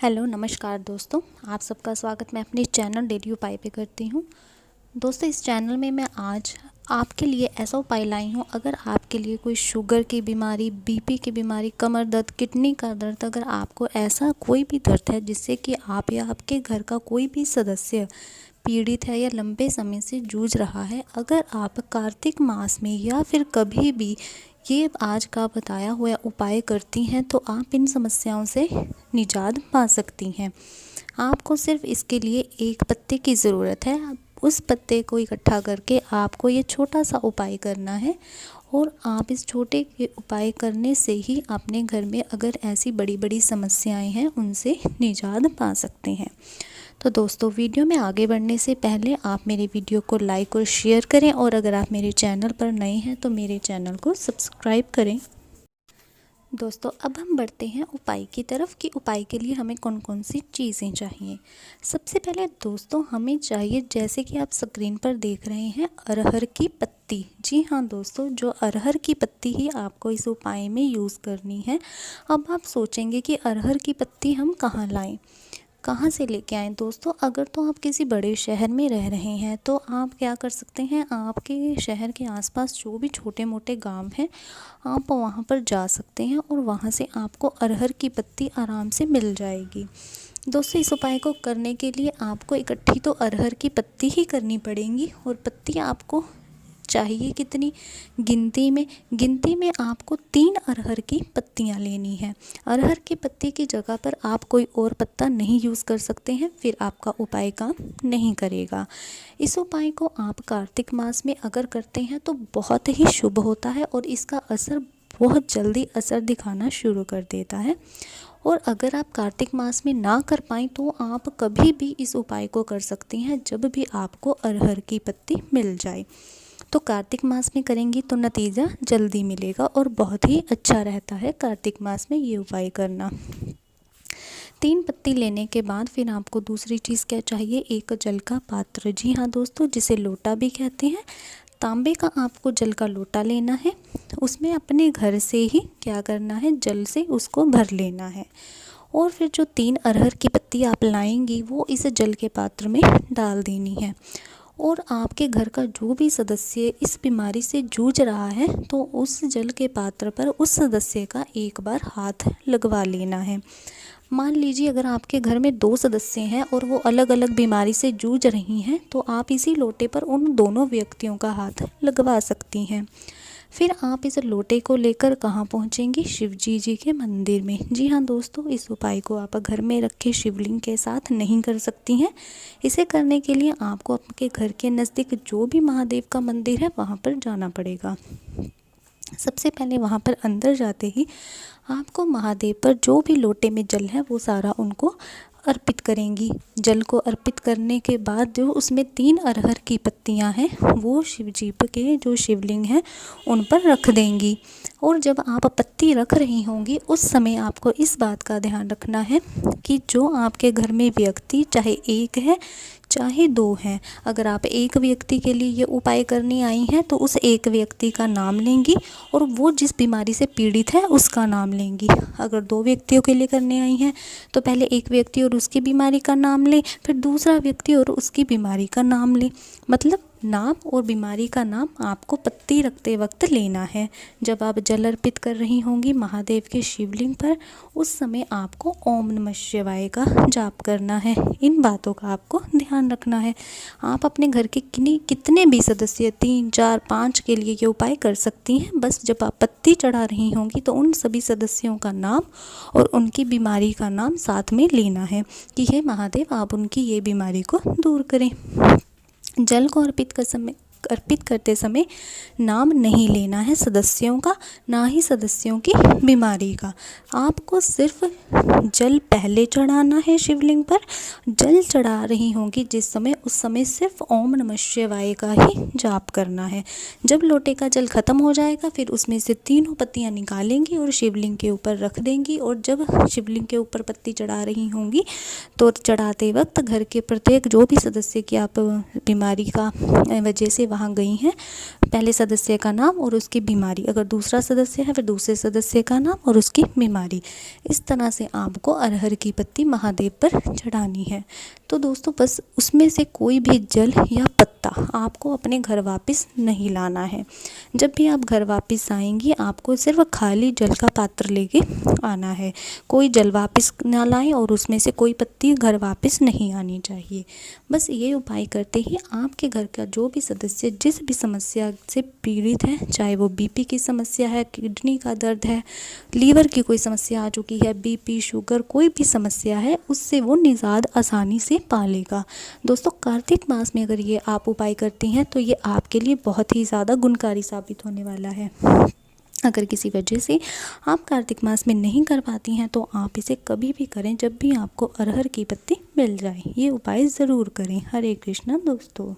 Hello नमस्कार दोस्तों, आप सबका स्वागत मैं अपने चैनल डेली उपाय पे करती हूँ। दोस्तों, इस चैनल में मैं आज आपके लिए ऐसा उपाय लाई हूँ। अगर आपके लिए कोई शुगर की बीमारी, बीपी की बीमारी, कमर दर्द, किडनी का दर्द, अगर आपको ऐसा कोई भी दर्द है जिससे कि आप या आपके घर का कोई भी सदस्य पीड़ित है या लंबे समय से जूझ रहा है, अगर आप कार्तिक मास में या फिर कभी भी ये आज का बताया हुआ उपाय करती हैं तो आप इन समस्याओं से निजात पा सकती हैं। आपको सिर्फ इसके लिए एक पत्ते की ज़रूरत है। उस पत्ते को इकट्ठा करके आपको ये छोटा सा उपाय करना है और आप इस छोटे के उपाय करने से ही अपने घर में अगर ऐसी बड़ी बड़ी समस्याएं हैं उनसे निजात पा सकते हैं। तो दोस्तों, वीडियो में आगे बढ़ने से पहले आप मेरे वीडियो को लाइक और शेयर करें और अगर आप मेरे चैनल पर नए हैं तो मेरे चैनल को सब्सक्राइब करें। दोस्तों, अब हम बढ़ते हैं उपाय की तरफ कि उपाय के लिए हमें कौन कौन सी चीज़ें चाहिए। सबसे पहले दोस्तों हमें चाहिए, जैसे कि आप स्क्रीन पर देख रहे हैं, अरहर की पत्ती। जी हाँ दोस्तों, जो अरहर की पत्ती ही आपको इस उपाय में यूज़ करनी है। अब आप सोचेंगे कि अरहर की पत्ती हम कहाँ लाएं, कहाँ से लेके आएँ। दोस्तों, अगर तो आप किसी बड़े शहर में रह रहे हैं तो आप क्या कर सकते हैं, आपके शहर के आसपास जो भी छोटे मोटे गांव हैं आप वहां पर जा सकते हैं और वहां से आपको अरहर की पत्ती आराम से मिल जाएगी। दोस्तों, इस उपाय को करने के लिए आपको इकट्ठी तो अरहर की पत्ती ही करनी पड़ेगी और पत्ती आपको चाहिए कितनी, गिनती में आपको 3 अरहर की पत्तियां लेनी है। अरहर की पत्ती की जगह पर आप कोई और पत्ता नहीं यूज़ कर सकते हैं, फिर आपका उपाय काम नहीं करेगा। इस उपाय को आप कार्तिक मास में अगर करते हैं तो बहुत ही शुभ होता है और इसका असर बहुत जल्दी असर दिखाना शुरू कर देता है। और अगर आप कार्तिक मास में ना कर पाएँ तो आप कभी भी इस उपाय को कर सकती हैं जब भी आपको अरहर की पत्ती मिल जाए। तो कार्तिक मास में करेंगी तो नतीजा जल्दी मिलेगा और बहुत ही अच्छा रहता है कार्तिक मास में ये उपाय करना। 3 पत्ती लेने के बाद फिर आपको दूसरी चीज़ क्या चाहिए, एक जल का पात्र। जी हाँ दोस्तों, जिसे लोटा भी कहते हैं। तांबे का आपको जल का लोटा लेना है। उसमें अपने घर से ही क्या करना है, जल से उसको भर लेना है और फिर जो 3 अरहर की पत्ती आप लाएंगी वो इस जल के पात्र में डाल देनी है। और आपके घर का जो भी सदस्य इस बीमारी से जूझ रहा है तो उस जल के पात्र पर उस सदस्य का एक बार हाथ लगवा लेना है। मान लीजिए अगर आपके घर में 2 सदस्य हैं और वो अलग अलग बीमारी से जूझ रही हैं तो आप इसी लोटे पर उन दोनों व्यक्तियों का हाथ लगवा सकती हैं। फिर आप इस लोटे को लेकर कहाँ पहुँचेंगी, शिव जी के मंदिर में। जी हाँ दोस्तों, इस उपाय को आप घर में रखे शिवलिंग के साथ नहीं कर सकती हैं। इसे करने के लिए आपको आपके घर के नज़दीक जो भी महादेव का मंदिर है वहाँ पर जाना पड़ेगा। सबसे पहले वहाँ पर अंदर जाते ही आपको महादेव पर जो भी लोटे में जल है वो सारा उनको अर्पित करेंगी। जल को अर्पित करने के बाद जो उसमें 3 अरहर की पत्तियां हैं वो शिव जी के जो शिवलिंग हैं उन पर रख देंगी। और जब आप पत्ती रख रही होंगी उस समय आपको इस बात का ध्यान रखना है कि जो आपके घर में व्यक्ति, चाहे एक है चाहे 2 हैं, अगर आप एक व्यक्ति के लिए ये उपाय करने आई हैं तो उस एक व्यक्ति का नाम लेंगी और वो जिस बीमारी से पीड़ित है उसका नाम लेंगी। अगर 2 व्यक्तियों के लिए करने आई हैं तो पहले एक व्यक्ति और उसकी बीमारी का नाम लें, फिर दूसरा व्यक्ति और उसकी बीमारी का नाम लें। मतलब नाम और बीमारी का नाम आपको पत्ती रखते वक्त लेना है। जब आप जल अर्पित कर रही होंगी महादेव के शिवलिंग पर उस समय आपको ओम नमः शिवाय का जाप करना है। इन बातों का आपको ध्यान रखना है। आप अपने घर के कितने भी सदस्य, 3, 4, 5 के लिए ये उपाय कर सकती हैं। बस जब आप पत्ती चढ़ा रही होंगी तो उन सभी सदस्यों का नाम और उनकी बीमारी का नाम साथ में लेना है कि हे महादेव आप उनकी ये बीमारी को दूर करें। जल को अर्पित करते समय नाम नहीं लेना है सदस्यों का, ना ही सदस्यों की बीमारी का। आपको सिर्फ जल पहले चढ़ाना है शिवलिंग पर। जल चढ़ा रही होंगी जिस समय, उस समय सिर्फ ओम नमः शिवाय का ही जाप करना है। जब लोटे का जल खत्म हो जाएगा फिर उसमें से 3 पत्तियां निकालेंगी और शिवलिंग के ऊपर रख देंगी। और जब शिवलिंग के ऊपर पत्ती चढ़ा रही होंगी तो चढ़ाते वक्त घर के प्रत्येक जो भी सदस्य की आप बीमारी का वजह से वहाँ गई हैं, पहले सदस्य का नाम और उसकी बीमारी, अगर दूसरा सदस्य है फिर दूसरे सदस्य का नाम और उसकी बीमारी। इस तरह से आपको अरहर की पत्ती महादेव पर चढ़ानी है। तो दोस्तों बस उसमें से कोई भी जल या पत्ता आपको अपने घर वापस नहीं लाना है। जब भी आप घर वापस आएंगी आपको सिर्फ खाली जल का पात्र लेके आना है। कोई जल वापस ना लाएं और उसमें से कोई पत्ती घर वापस नहीं आनी चाहिए। बस ये उपाय करते ही आपके घर का जो भी सदस्य जिस भी समस्या से पीड़ित है, चाहे वो बीपी की समस्या है, किडनी का दर्द है, लीवर की कोई समस्या आ चुकी है, बीपी शुगर कोई भी समस्या है, उससे वो निजात आसानी से पा लेगा। दोस्तों कार्तिक मास में अगर ये आप उपाय करती हैं तो ये आपके लिए बहुत ही ज़्यादा गुणकारी साबित होने वाला है। अगर किसी वजह से आप कार्तिक मास में नहीं कर पाती हैं तो आप इसे कभी भी करें जब भी आपको अरहर की पत्ती मिल जाए। ये उपाय ज़रूर करें। हरे कृष्णा दोस्तों।